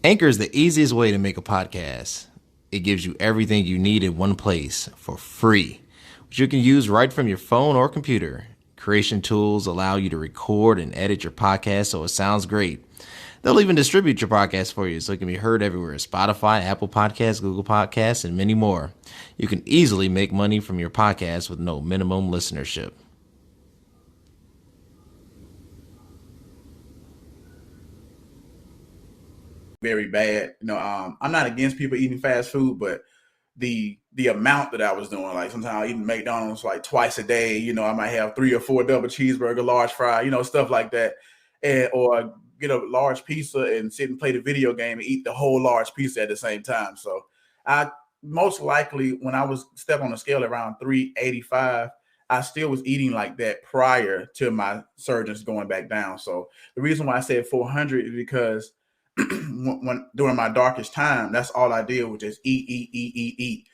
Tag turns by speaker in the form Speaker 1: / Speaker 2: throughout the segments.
Speaker 1: Anchor is the easiest way to make a podcast. It gives you everything you need in one place for free, which you can use right from your phone or computer. Creation tools allow you to record and edit your podcast so it sounds great. They'll even distribute your podcast for you so it can be heard everywhere: Spotify, Apple Podcasts, Google Podcasts, and many more. You can easily make money from your podcast with no minimum listenership.
Speaker 2: Very bad. I'm not against people eating fast food, but the amount that I was doing, like sometimes I eat McDonald's like twice a day. I might have 3 or 4 double cheeseburger, large fry, stuff like that, or get a large pizza and sit and play the video game and eat the whole large pizza at the same time. So I most likely, when I was step on the scale around 385, I still was eating like that prior to my surgeons going back down. So the reason why I said 400 is because when during my darkest time, that's all I did was just eat, eat, eat, eat, eat.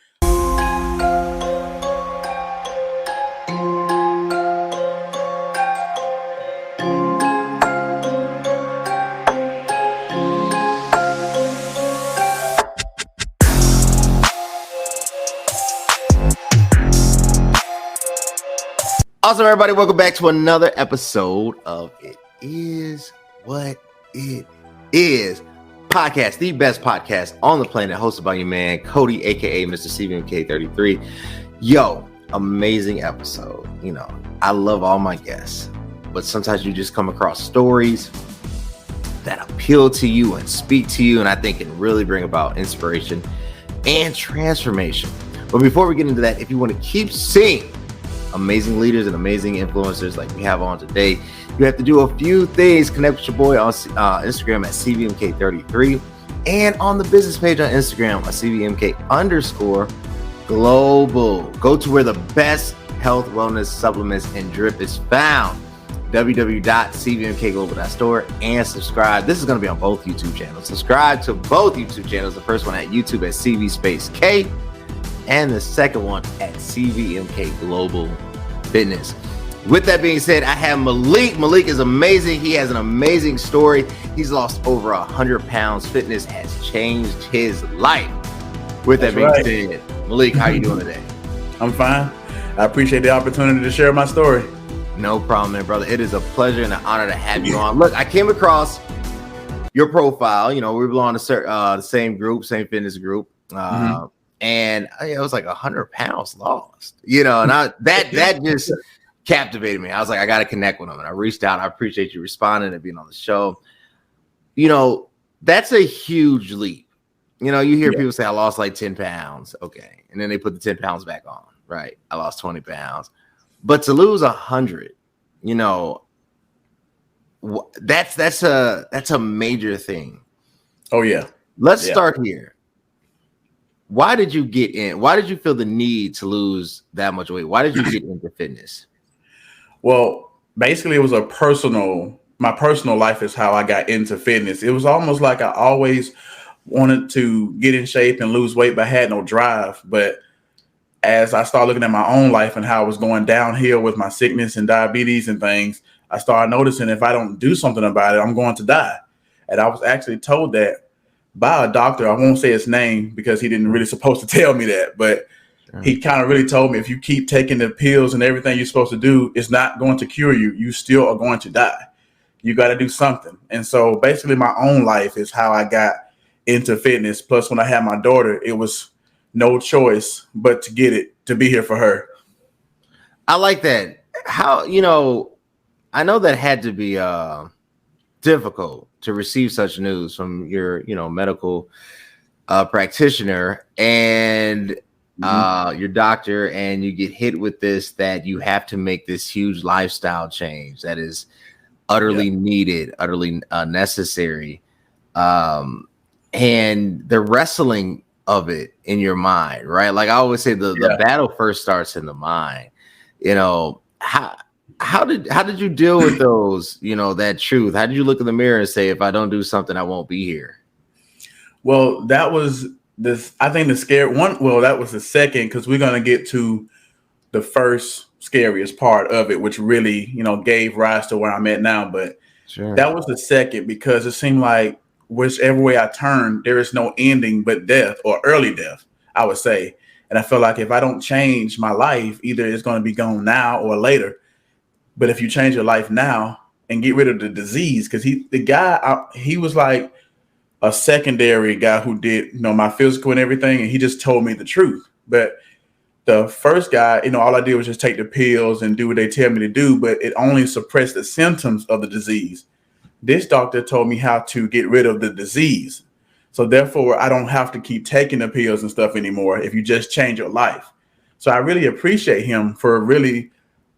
Speaker 1: Awesome, everybody. Welcome back to another episode of It Is What It Is podcast, the best podcast on the planet, hosted by your man, Cody, aka Mr. CVMK33. Yo, amazing episode. I love all my guests, but sometimes you just come across stories that appeal to you and speak to you, and I think can really bring about inspiration and transformation. But before we get into that, if you want to keep seeing amazing leaders and amazing influencers like we have on today, you have to do a few things. Connect with your boy on Instagram at CVMK33 and on the business page on Instagram at CVMK_global. Go to where the best health, wellness, supplements, and drip is found. www.cvmkglobal.store and subscribe. This is going to be on both YouTube channels. Subscribe to both YouTube channels. The first one at YouTube at CV_K and the second one at CVMK Global Fitness. With that being said, I have Malik. Malik is amazing. He has an amazing story. He's lost over 100 pounds. Fitness has changed his life. With that being said, Malik, how you doing today?
Speaker 2: I'm fine. I appreciate the opportunity to share my story.
Speaker 1: No problem, man, brother. It is a pleasure and an honor to have you on. Look, I came across your profile. We belong to the same group, same fitness group. And it was like 100 pounds lost, and that just captivated me. I was like, I got to connect with him. And I reached out. I appreciate you responding and being on the show. That's a huge leap. You hear people say, I lost like 10 pounds. Okay. And then they put the 10 pounds back on. Right. I lost 20 pounds. But to lose 100, that's a major thing.
Speaker 2: Oh, yeah.
Speaker 1: Let's start here. Why did you get in? Why did you feel the need to lose that much weight? Why did you get into fitness?
Speaker 2: Well, basically, it was my personal life is how I got into fitness. It was almost like I always wanted to get in shape and lose weight, but I had no drive. But as I started looking at my own life and how I was going downhill with my sickness and diabetes and things, I started noticing if I don't do something about it, I'm going to die. And I was actually told that by a doctor. I won't say his name because he didn't really supposed to tell me that, but he kind of really told me, if you keep taking the pills and everything you're supposed to do, it's not going to cure you. You still are going to die. You got to do something. And so basically my own life is how I got into fitness. Plus, when I had my daughter, it was no choice but to be here for her.
Speaker 1: I like that. How, I know that had to be difficult to receive such news from your, medical practitioner and your doctor, and you get hit with this, that you have to make this huge lifestyle change that is utterly needed, utterly necessary. And the wrestling of it in your mind, right? Like I always say, the battle first starts in the mind. How did you deal with those, that truth? How did you look in the mirror and say, if I don't do something, I won't be here?
Speaker 2: Well, that was I think the scary one. Well, that was the second, because we're going to get to the first scariest part of it, which really, gave rise to where I'm at now. But that was the second, because it seemed like whichever way I turn, there is no ending but death or early death, I would say. And I feel like if I don't change my life, either it's going to be gone now or later. But if you change your life now and get rid of the disease, because he was like a secondary guy who did, my physical and everything. And he just told me the truth. But the first guy, all I did was just take the pills and do what they tell me to do, but it only suppressed the symptoms of the disease. This doctor told me how to get rid of the disease. So therefore, I don't have to keep taking the pills and stuff anymore if you just change your life. So I really appreciate him for really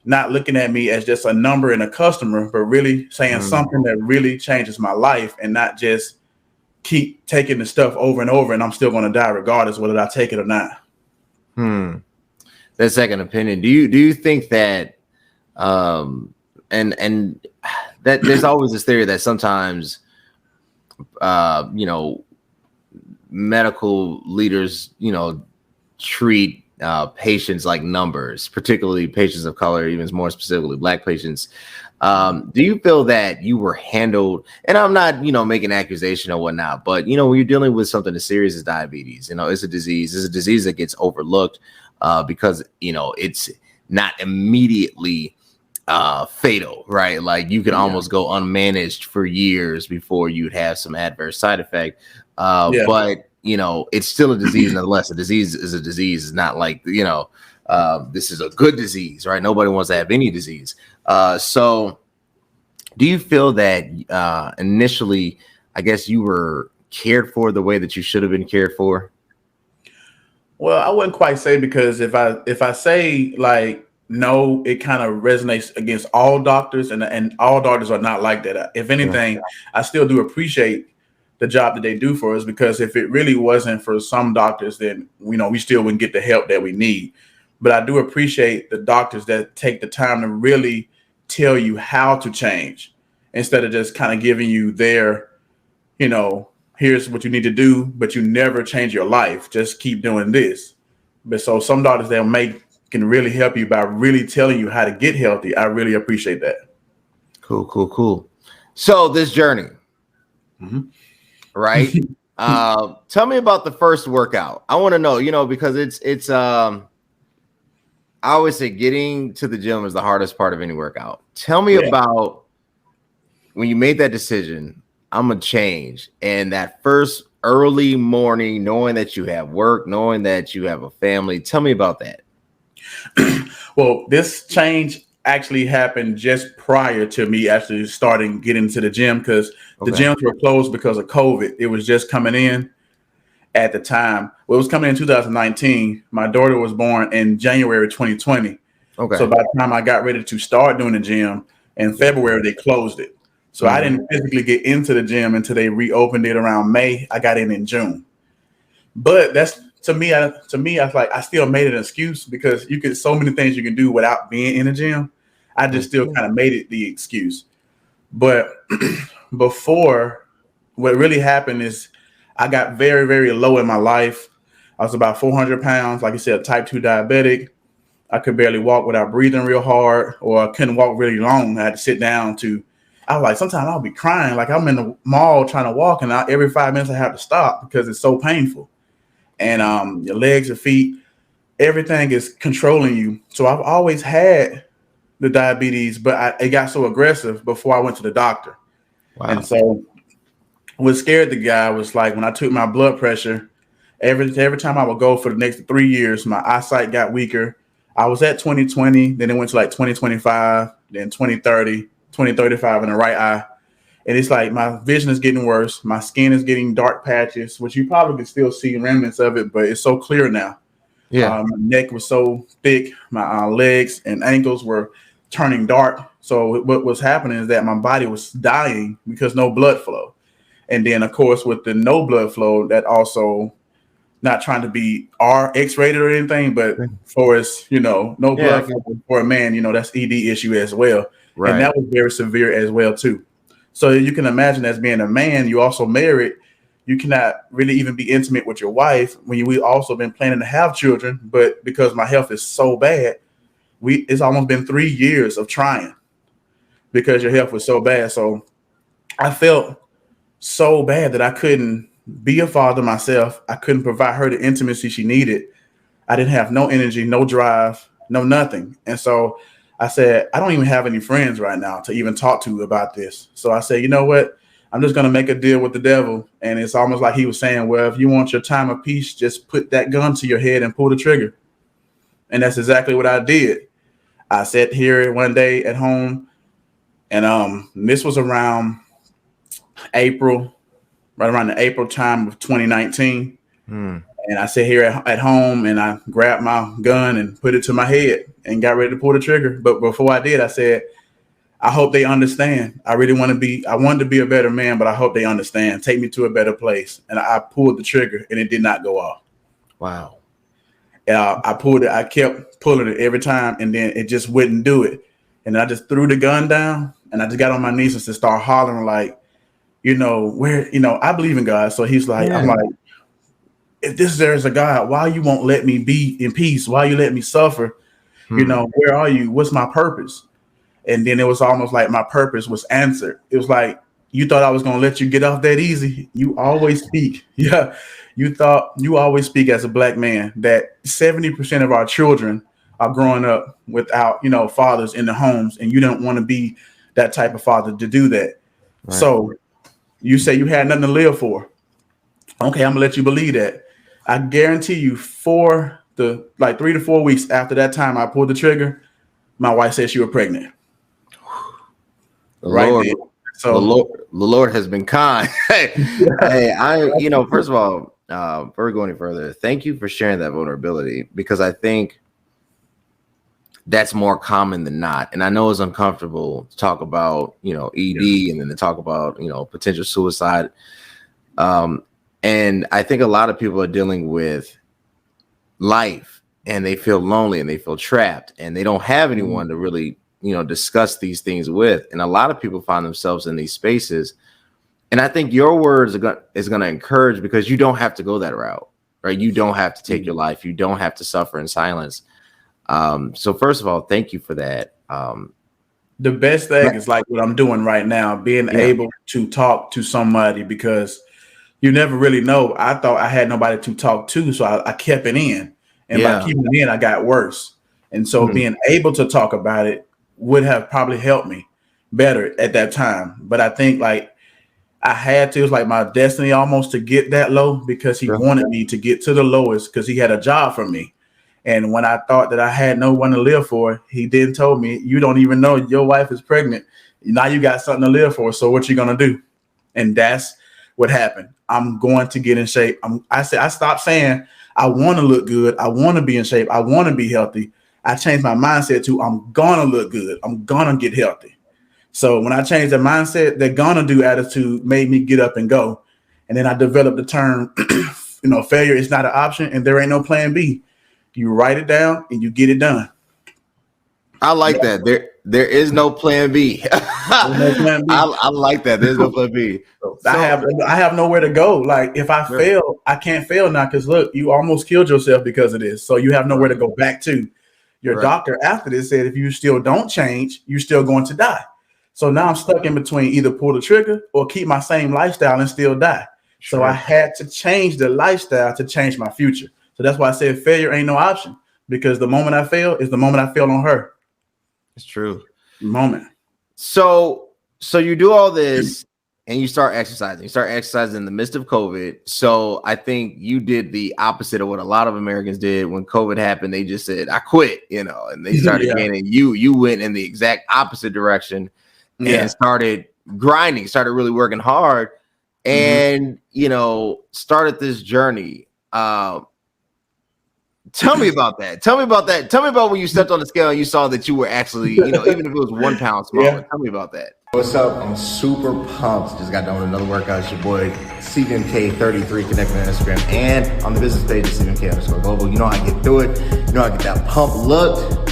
Speaker 2: not looking at me as just a number and a customer, but really saying something that really changes my life and not just keep taking the stuff over and over and I'm still going to die regardless whether I take it or not.
Speaker 1: That second opinion. Do you think that and that there's always this theory that sometimes medical leaders treat patients like numbers, particularly patients of color, even more specifically Black patients. Do you feel that you were handled, and I'm not, making accusation or whatnot, but, when you're dealing with something as serious as diabetes, it's a disease that gets overlooked because, it's not immediately fatal, right? Like you could almost go unmanaged for years before you'd have some adverse side effect. But it's still a disease nonetheless. A disease is a disease. It's not like, this is a good disease, right? Nobody wants to have any disease. So do you feel that initially, I guess you were cared for the way that you should have been cared for?
Speaker 2: Well, I wouldn't quite say, because if I say like, no, it kind of resonates against all doctors, and all doctors are not like that. If anything, I still do appreciate the job that they do for us, because if it really wasn't for some doctors, then we still wouldn't get the help that we need. But I do appreciate the doctors that take the time to really tell you how to change, instead of just kind of giving you their, here's what you need to do, but you never change your life. Just keep doing this. But so some doctors can really help you by really telling you how to get healthy. I really appreciate that.
Speaker 1: Cool. So this journey, right? Tell me about the first workout. I want to know, because it's I always say getting to the gym is the hardest part of any workout. Tell me about when you made that decision, I'm gonna change, and that first early morning, knowing that you have work, knowing that you have a family. Tell me about that.
Speaker 2: Well, this change actually happened just prior to me actually starting getting into the gym, because the gyms were closed because of COVID. It was just coming in at the time. Well, it was coming in 2019. My daughter was born in January 2020. So by the time I got ready to start doing the gym in February, they closed it. So I didn't physically get into the gym until they reopened it around May. I got in June. But that's to me, I was like, I still made an excuse, because you can so many things you can do without being in the gym. I just still kind of made it the excuse. But before, what really happened is I got very, very low in my life. I was about 400 pounds, like you said, type 2 diabetic. I could barely walk without breathing real hard, or I couldn't walk really long. I had to sit down I was like, sometimes I'll be crying. Like I'm in the mall trying to walk, and every 5 minutes I have to stop because it's so painful. And your legs, your feet, everything is controlling you. So I've always had the diabetes, but it got so aggressive before I went to the doctor. And so what scared the guy was like, when I took my blood pressure, every time I would go for the next 3 years, my eyesight got weaker. I was at 20/20, then it went to like 20/25, then 20/30, 20/35 in the right eye. And it's like my vision is getting worse. My skin is getting dark patches, which you probably can still see remnants of it, but it's so clear now. My neck was so thick. My legs and ankles were turning dark. So what was happening is that my body was dying because no blood flow. And then, of course, with the no blood flow, that also, not trying to be X-rated or anything, but for us, no blood flow for a man, that's ED issue as well. Right. And that was very severe as well, too. So you can imagine, as being a man, you also married, you cannot really even be intimate with your wife when we also been planning to have children. But because my health is so bad, it's almost been 3 years of trying because your health was so bad. So I felt so bad that I couldn't be a father myself. I couldn't provide her the intimacy she needed. I didn't have no energy, no drive, no nothing. And so I said, I don't even have any friends right now to even talk to about this. So I said, you know what? I'm just going to make a deal with the devil. And it's almost like he was saying, well, if you want your time of peace, just put that gun to your head and pull the trigger. And that's exactly what I did. I sat here one day at home, and this was around April, right around the April time of 2019. And I sat here at home, and I grabbed my gun and put it to my head and got ready to pull the trigger. But before I did, I said, I hope they understand. I wanted to be a better man, but I hope they understand. Take me to a better place. And I pulled the trigger, and it did not go off.
Speaker 1: Wow.
Speaker 2: I pulled it. I kept pulling it every time, and then it just wouldn't do it. And I just threw the gun down, and I just got on my knees and just started hollering like, I believe in God. So he's like, I'm like, if there's a God, why you won't let me be in peace? Why you let me suffer? Where are you? What's my purpose? And then it was almost like my purpose was answered. It was like, you thought I was going to let you get off that easy. You always speak. Yeah. You always speak as a Black man that 70% of our children are growing up without, fathers in the homes. And you don't want to be that type of father to do that. Right. So you say you had nothing to live for. Okay, I'm gonna let you believe that. I guarantee you 3 to 4 weeks after that time I pulled the trigger, my wife said she was pregnant.
Speaker 1: The Lord has been kind. First of all, before we go any further, thank you for sharing that vulnerability, because I think that's more common than not. And I know it's uncomfortable to talk about, ED and then to talk about, potential suicide. And I think a lot of people are dealing with life and they feel lonely and they feel trapped and they don't have anyone to really, discuss these things with. And a lot of people find themselves in these spaces. And I think your words is going to encourage, because you don't have to go that route, right? You don't have to take your life. You don't have to suffer in silence. So first of all, thank you for that.
Speaker 2: The best thing is like what I'm doing right now, being able to talk to somebody, because you never really know. I thought I had nobody to talk to, so I kept it in. And by keeping it in, I got worse. And so being able to talk about it would have probably helped me better at that time. But I think like I had to, it was like my destiny almost to get that low, because he wanted me to get to the lowest, because he had a job for me. And when I thought that I had no one to live for, he then told me, you don't even know your wife is pregnant. Now you got something to live for. So what you going to do? And that's what happened. I'm going to get in shape. I stopped saying I want to look good. I want to be in shape. I want to be healthy. I changed my mindset to I'm going to look good. I'm going to get healthy. So when I changed the mindset, they're going to do attitude made me get up and go. And then I developed the term, failure is not an option and there ain't no plan B. You write it down and you get it done.
Speaker 1: I like that. There is no plan B. I like that. There's no plan B.
Speaker 2: So I have nowhere to go. Like if I fail, I can't fail now, because look, you almost killed yourself because of this. So you have nowhere to go back to. Your doctor after this said if you still don't change, you're still going to die. So now I'm stuck in between either pull the trigger or keep my same lifestyle and still die. So I had to change the lifestyle to change my future. So that's why I said failure ain't no option, because the moment I fail is the moment I fail on her.
Speaker 1: It's true.
Speaker 2: Moment.
Speaker 1: So you do all this and you start exercising. You start exercising in the midst of COVID. So I think you did the opposite of what a lot of Americans did when COVID happened. They just said, I quit, and they started gaining. You went in the exact opposite direction and started grinding, started really working hard and, started this journey. Tell me about that. Tell me about when you stepped on the scale and you saw that you were actually, even if it was 1 pound smaller. Tell me about that. What's up? I'm super pumped. Just got done with another workout. It's your boy CVMK33, connecting on Instagram and on the business page at CVMK_global. You know how I get through it. You know how I get that pump look.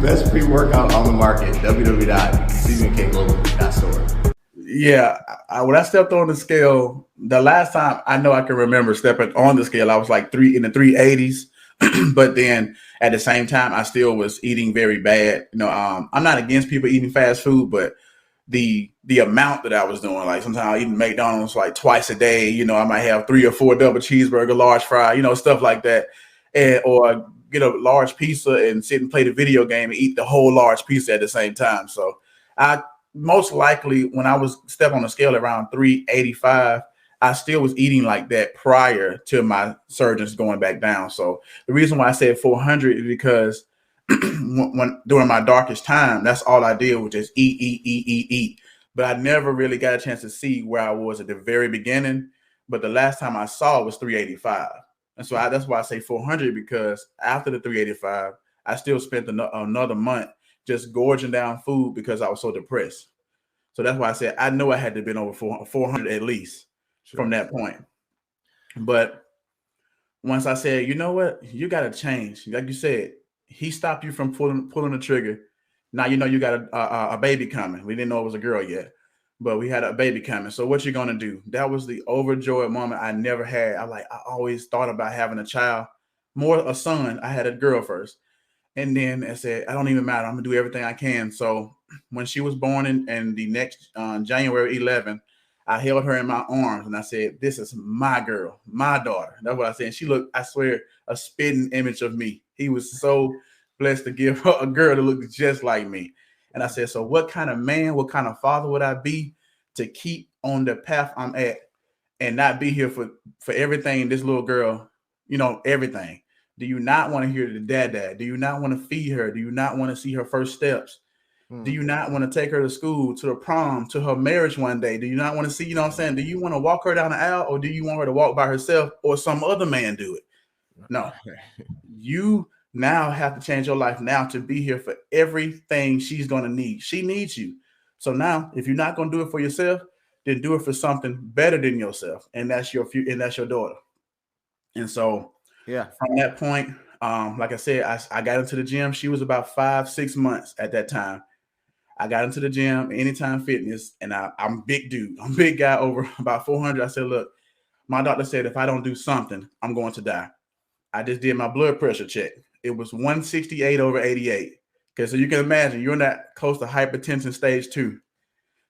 Speaker 1: Best pre-workout on the market. www.cvmkglobal.store.
Speaker 2: Yeah, when I stepped on the scale, the last time I know I can remember stepping on the scale, I was like in the 380s. But then at the same time, I still was eating very bad. I'm not against people eating fast food, but the amount that I was doing. Like sometimes I eat McDonald's like twice a day. You know, I might have 3 or 4 double cheeseburger, large fry, you know, stuff like that. And or get a large pizza and sit and play the video game and eat the whole large pizza at the same time. So I most likely when I was step on the scale around 385, I still was eating like that prior to my surgeons going back down. So the reason why I said 400 is because when during my darkest time, that's all I did was just eat, eat, eat, eat, eat. But I never really got a chance to see where I was at the very beginning. But the last time I saw it was 385. And so that's why I say 400, because after the 385, I still spent another month just gorging down food because I was so depressed. So that's why I said I know I had to have been over 400 at least from that point. But once I said, you know what, you got to change. Like you said, he stopped you from pulling the trigger. Now you know you got a baby coming. We didn't know it was a girl yet, but we had a baby coming. So what you gonna do? That was the overjoyed moment I never had. I always thought about having a child, more a son. I had a girl first, and then I said, I don't even matter. I'm gonna do everything I can. So when she was born in the next January 11th, I held her in my arms and I said, this is my girl, my daughter. That's what I said. And she looked, I swear, a spitting image of me. He was so blessed to give her a girl that looked just like me. And I said, so what kind of man, what kind of father would I be to keep on the path I'm at and not be here for everything this little girl, you know, everything. Do you not want to hear the dad? Do you not want to feed her? Do you not want to see her first steps? Do you not want to take her to school, to the prom, to her marriage one day? Do you not want to see, you know what I'm saying? Do you want to walk her down the aisle, or do you want her to walk by herself or some other man do it? No. You now have to change your life now to be here for everything she's going to need. She needs you. So now, if you're not going to do it for yourself, then do it for something better than yourself. And that's your daughter. And so from that point, like I said, I got into the gym. She was about 5-6 months at that time. I got into the gym, Anytime Fitness, and I'm big dude. I'm big guy over about 400. I said, look, my doctor said if I don't do something, I'm going to die. I just did my blood pressure check. It was 168 over 88. Okay, so you can imagine you're in that close to hypertension stage 2.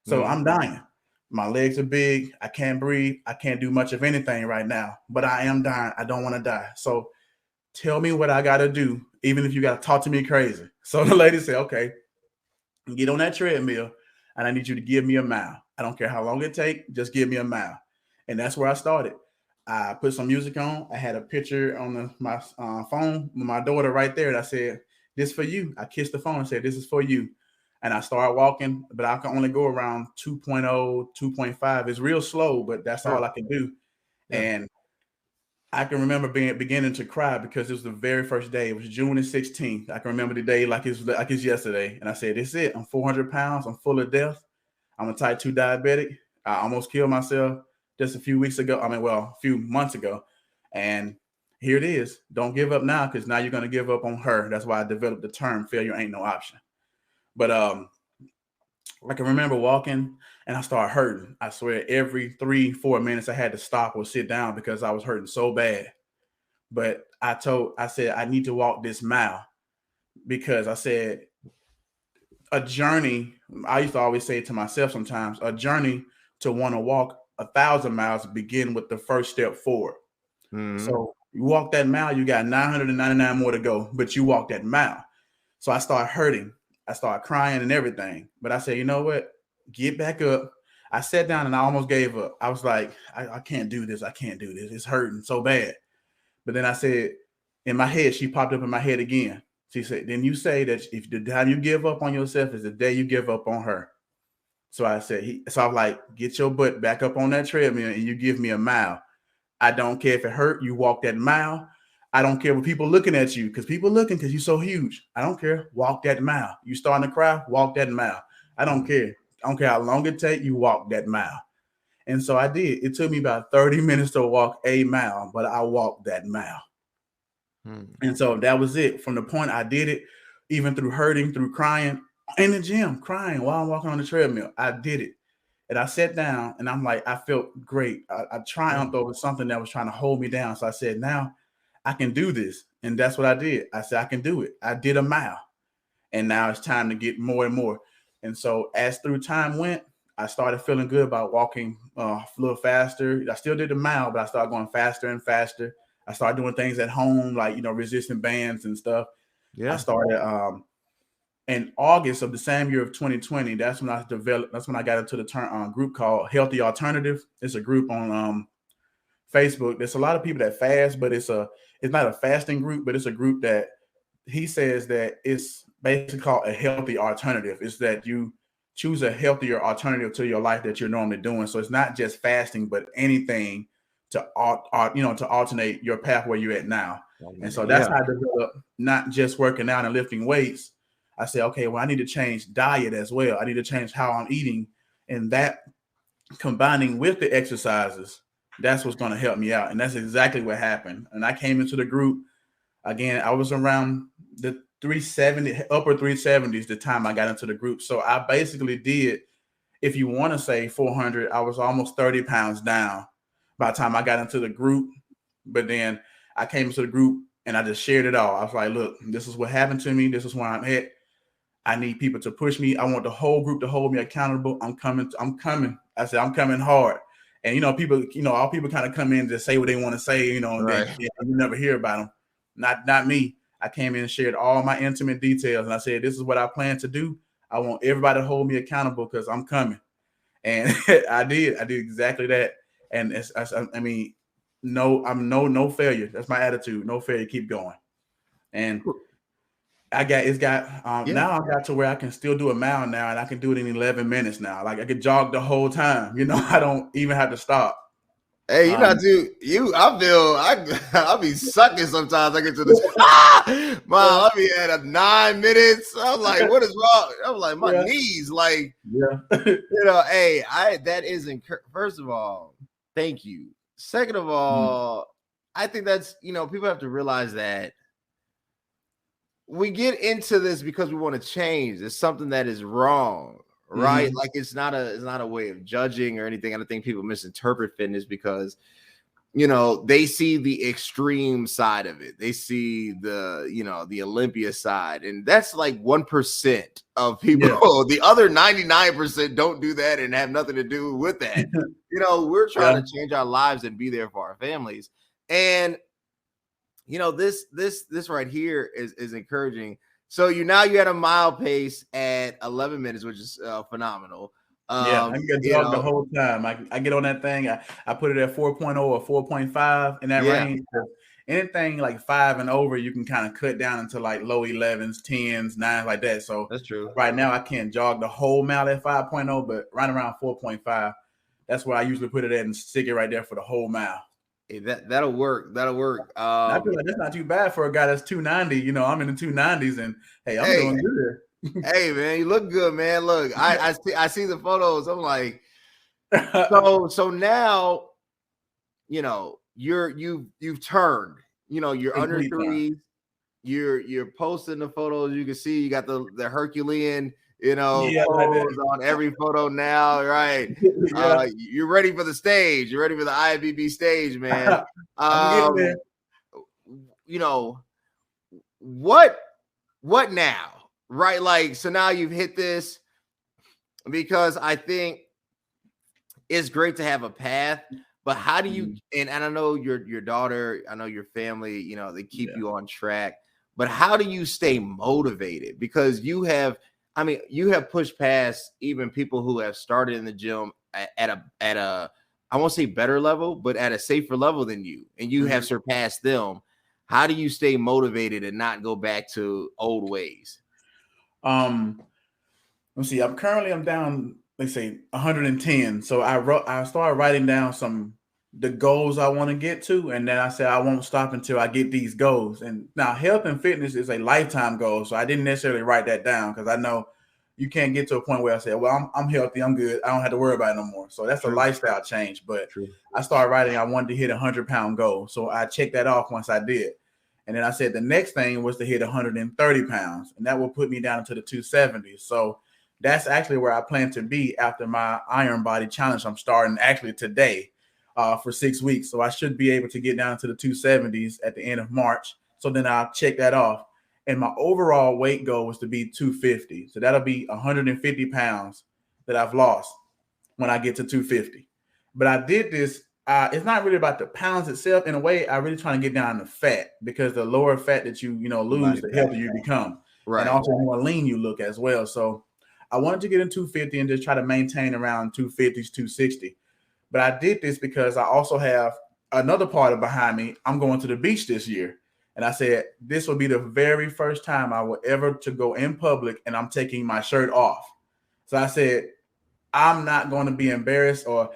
Speaker 2: So I'm dying. My legs are big. I can't breathe. I can't do much of anything right now, but I am dying. I don't want to die. So tell me what I got to do, even if you got to talk to me crazy. So the lady said, okay, get on that treadmill, and I need you to give me a mile. I don't care how long it takes, just give me a mile. And that's where I started. I put some music on. I had a picture on my phone with my daughter right there. And I said, this for you. I kissed the phone and said, this is for you. And I started walking, but I can only go around 2.0, 2.5. It's real slow, but that's all I can do. Yeah. And I can remember beginning to cry because it was the very first day. It was June 16th. I can remember the day like it's yesterday. And I said, this is it. I'm 400 pounds. I'm full of death. I'm a type 2 diabetic. I almost killed myself just a few weeks ago. A few months ago. And here it is. Don't give up now, because now you're going to give up on her. That's why I developed the term failure ain't no option. But I can remember walking and I started hurting. I swear every 3-4 minutes I had to stop or sit down because I was hurting so bad. But I said, I need to walk this mile, because I said a journey. I used to always say to myself sometimes, a journey to want to walk 1,000 miles begin with the first step forward. So you walk that mile, you got 999 more to go, but you walk that mile. So I started hurting. I started crying and everything. But I said, you know what? Get back up. I sat down and I almost gave up. I was like, I can't do this. I can't do this. It's hurting so bad. But then I said, in my head, she popped up in my head again. She said, then you say that if the time you give up on yourself is the day you give up on her. So I said, so I was like, get your butt back up on that treadmill and you give me a mile. I don't care if it hurt. You walk that mile. I don't care what people looking at you, because people looking because you're so huge. I don't care. Walk that mile. You starting to cry? Walk that mile. I don't care. I don't care how long it take. You walk that mile. And so I did. It took me about 30 minutes to walk a mile, but I walked that mile. And so that was it. From the point I did it, even through hurting, through crying, in the gym, crying while I'm walking on the treadmill, I did it. And I sat down and I'm like, I felt great. I triumphed over something that was trying to hold me down. So I said, now I can do this. And that's what I did. I said, I can do it. I did a mile. And now it's time to get more and more. And so as through time went, I started feeling good about walking a little faster. I still did the mile, but I started going faster and faster. I started doing things at home, like, resistant bands and stuff.
Speaker 1: Yeah.
Speaker 2: I started in August of the same year of 2020. That's when I got into the group called Healthy Alternative. It's a group on Facebook. There's a lot of people that fast, but it's not a fasting group, but it's a group that he says that it's basically called a healthy alternative. It's that you choose a healthier alternative to your life that you're normally doing. So it's not just fasting, but anything to alternate your path where you're at now. And so that's how I developed not just working out and lifting weights. I say, okay, well, I need to change diet as well. I need to change how I'm eating, and that combining with the exercises, that's what's going to help me out. And that's exactly what happened. And I came into the group again. I was around the 370, upper 370s the time I got into the group. So I basically did, if you want to say 400, I was almost 30 pounds down by the time I got into the group. But then I came into the group and I just shared it all. I was like, look, this is what happened to me. This is where I'm at. I need people to push me. I want the whole group to hold me accountable. I'm coming. I said, I'm coming hard. And, people, all people kind of come in to say what they want to say, and
Speaker 1: right.
Speaker 2: then, you never hear about them. Not me. I came in and shared all my intimate details. And I said, this is what I plan to do. I want everybody to hold me accountable because I'm coming. And I did exactly that. And no failure. That's my attitude. No failure. Keep going. And now I got to where I can still do a mile now, and I can do it in 11 minutes now. Like I could jog the whole time. I don't even have to stop.
Speaker 1: Hey, I'll be sucking sometimes. I get to this. I'll be at 9 minutes. I'm like, what is wrong? I'm like, my knees, like, hey, that is first of all, thank you. Second of all, I think that's, people have to realize that we get into this because we want to change. It's something that is wrong, right? Like it's not a way of judging or anything. I don't think people misinterpret fitness because, they see the extreme side of it. They see the Olympia side, and that's like 1% of people. Yeah. The other 99% don't do that and have nothing to do with that. We're trying to change our lives and be there for our families. And this right here is encouraging. So you had a mile pace at 11 minutes, which is phenomenal.
Speaker 2: I can jog the whole time. I get on that thing. I put it at 4.0 or 4.5 in that range. Anything like 5 and over, you can kind of cut down into like low 11s, 10s, 9s, like that. So
Speaker 1: that's true.
Speaker 2: Right now, I can't jog the whole mile at 5.0, but right around 4.5, that's where I usually put it at and stick it right there for the whole mile.
Speaker 1: Hey, that'll work.
Speaker 2: I feel like that's not too bad for a guy that's 290. I'm in the 290s, and hey, I'm doing good.
Speaker 1: Hey, man, you look good, man. Look, I see the photos. I'm like, so now, you've turned. You're under threes. You're posting the photos. You can see you got the Herculean. Photos on every photo now, right? You're ready for the stage. You're ready for the IFBB stage, man. What now? Right? Like, so now you've hit this, because I think it's great to have a path, but how do you, and I know your daughter, I know your family, they keep you on track, but how do you stay motivated? Because you have pushed past even people who have started in the gym at a I won't say better level, but at a safer level than you, and you have surpassed them. How do you stay motivated and not go back to old ways?
Speaker 2: Let's see. I'm down, let's say 110. So I started writing down the goals I want to get to, and then I said I won't stop until I get these goals. And now health and fitness is a lifetime goal, so I didn't necessarily write that down because I know you can't get to a point where I say, well, I'm healthy, I'm good, I don't have to worry about it no more. So that's a lifestyle change. But I started writing, I wanted to hit 100-pound goal, so I checked that off once I did. And then I said the next thing was to hit 130 pounds, and that will put me down to the 270s. So that's actually where I plan to be after my Iron Body Challenge. I'm starting actually today for 6 weeks. So I should be able to get down to the 270s at the end of March. So then I'll check that off. And my overall weight goal was to be 250. So that'll be 150 pounds that I've lost when I get to 250. But I did this. It's not really about the pounds itself. In a way, I really trying to get down the fat, because the lower fat that you lose, the healthier you become.
Speaker 1: Right.
Speaker 2: And also the more lean you look as well. So I wanted to get in 250 and just try to maintain around 250s, 260. But I did this because I also have another part of behind me. I'm going to the beach this year. And I said, this will be the very first time I will ever to go in public and I'm taking my shirt off. So I said, I'm not going to be embarrassed or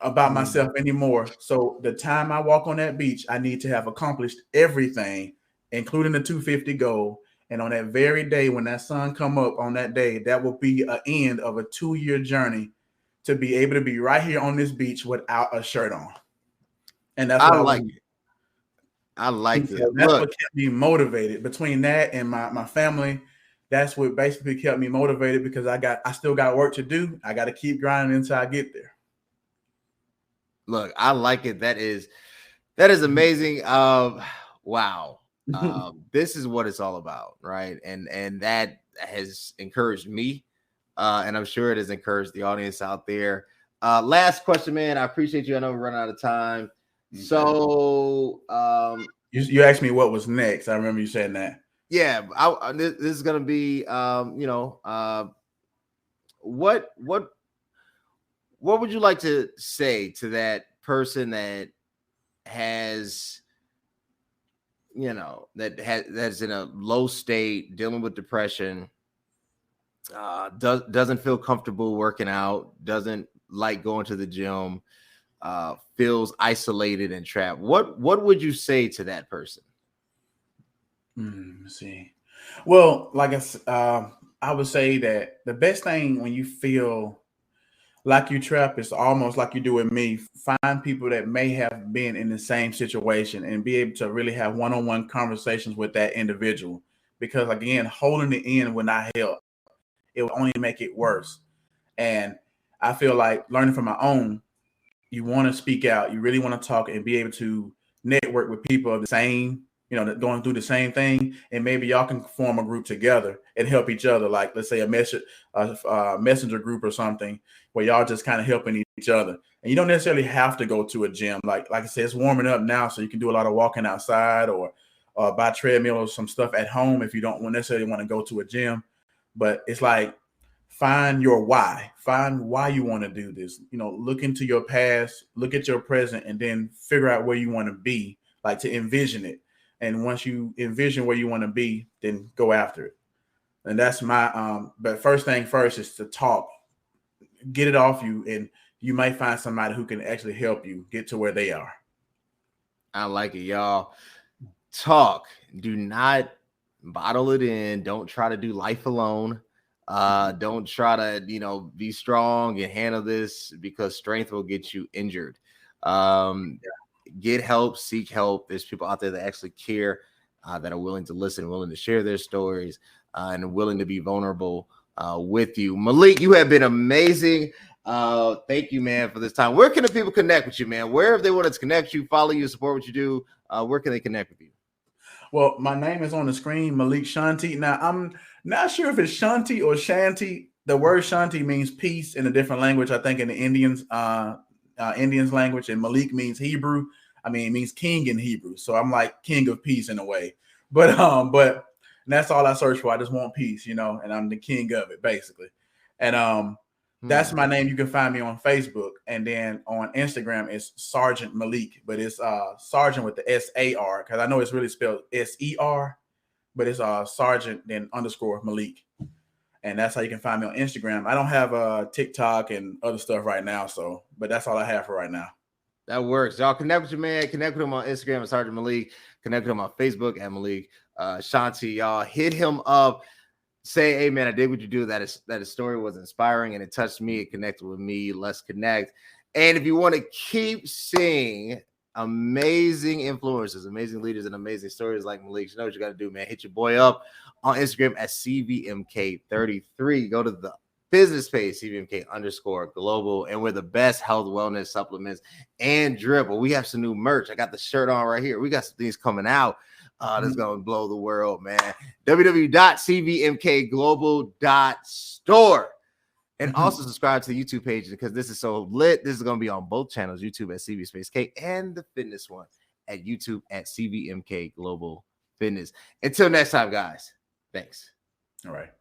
Speaker 2: about myself anymore. So the time I walk on that beach, I need to have accomplished everything, including the 250 goal. And on that very day, when that sun come up on that day, that will be an end of a 2-year journey to be able to be right here on this beach without a shirt on. And that's what I like.
Speaker 1: I like it.
Speaker 2: That's what kept me motivated. Between that and my family, that's what basically kept me motivated, because I still got work to do. I got to keep grinding until I get there.
Speaker 1: Look, I like it. That is amazing. Wow. This is what it's all about, right? And that has encouraged me, and I'm sure it has encouraged the audience out there. Last question, man. I appreciate you. I know we're running out of time. So
Speaker 2: you asked me what was next. I remember you saying that.
Speaker 1: Yeah, this is gonna be what would you like to say to that person that has that's in a low state, dealing with depression, doesn't feel comfortable working out, doesn't like going to the gym, feels isolated and trapped? What would you say to that person?
Speaker 2: Let's see. Well, like I would say that the best thing when you feel like you trap is almost like you do with me. Find people that may have been in the same situation and be able to really have one-on-one conversations with that individual. Because again, holding it in will not help. It will only make it worse. And I feel like learning from my own, you want to speak out. You really want to talk and be able to network with people of the same, going through the same thing, and maybe y'all can form a group together and help each other. Like, let's say a messenger group or something, where y'all just kind of helping each other. And you don't necessarily have to go to a gym. Like I said, it's warming up now, so you can do a lot of walking outside or buy treadmill or some stuff at home if you don't necessarily want to go to a gym. But it's like, find your why. Find why you want to do this. Look into your past, look at your present, and then figure out where you want to be, like to envision it. And once you envision where you want to be, then go after it. And that's my, but first thing first is to talk, get it off you, and you might find somebody who can actually help you get to where they are.
Speaker 1: I like it, y'all. Talk. Do not bottle it in. Don't try to do life alone. Don't try to, be strong and handle this, because strength will get you injured. Get help, seek help. There's people out there that actually care, that are willing to listen, willing to share their stories, and willing to be vulnerable with you. Malik, you have been amazing. Thank you, man, for this time. Where can the people connect with you, man? Where, if they want to connect you, follow you, support what you do, where can they connect with you?
Speaker 2: Well, my name is on the screen, Malik Shanti. Now, I'm not sure if it's Shanti or Shanti. The word Shanti means peace in a different language, I think in the Indians language, and Malik means Hebrew. I mean, it means king in Hebrew. So I'm like king of peace in a way. But that's all I search for. I just want peace, and I'm the king of it, basically. And that's my name. You can find me on Facebook. And then on Instagram, it's Sergeant Malik, but it's Sergeant with the S-A-R, because I know it's really spelled S-E-R, but it's Sergeant then _ Malik. And that's how you can find me on Instagram. I don't have TikTok and other stuff right now, but that's all I have for right now.
Speaker 1: That works. Y'all connect with your man. Connect with him on Instagram at Sergeant Malik. Connect with him on Facebook at Malik Shanti. Y'all hit him up. Say, hey, man, I did what you do. That his story was inspiring and it touched me. It connected with me. Let's connect. And if you want to keep seeing amazing influencers, amazing leaders, and amazing stories like Malik, you know what you got to do, man. Hit your boy up on Instagram at CVMK33. Go to the business page, CVMK_global, and we're the best health, wellness, supplements, and dribble. We have some new merch. I got the shirt on right here. We got some things coming out. Oh, this is going to blow the world, man. www.cvmkglobal.store. And also subscribe to the YouTube page because this is so lit. This is going to be on both channels, YouTube at CV Space K and the fitness one at YouTube at CVMK Global Fitness. Until next time, guys. Thanks.
Speaker 2: All right.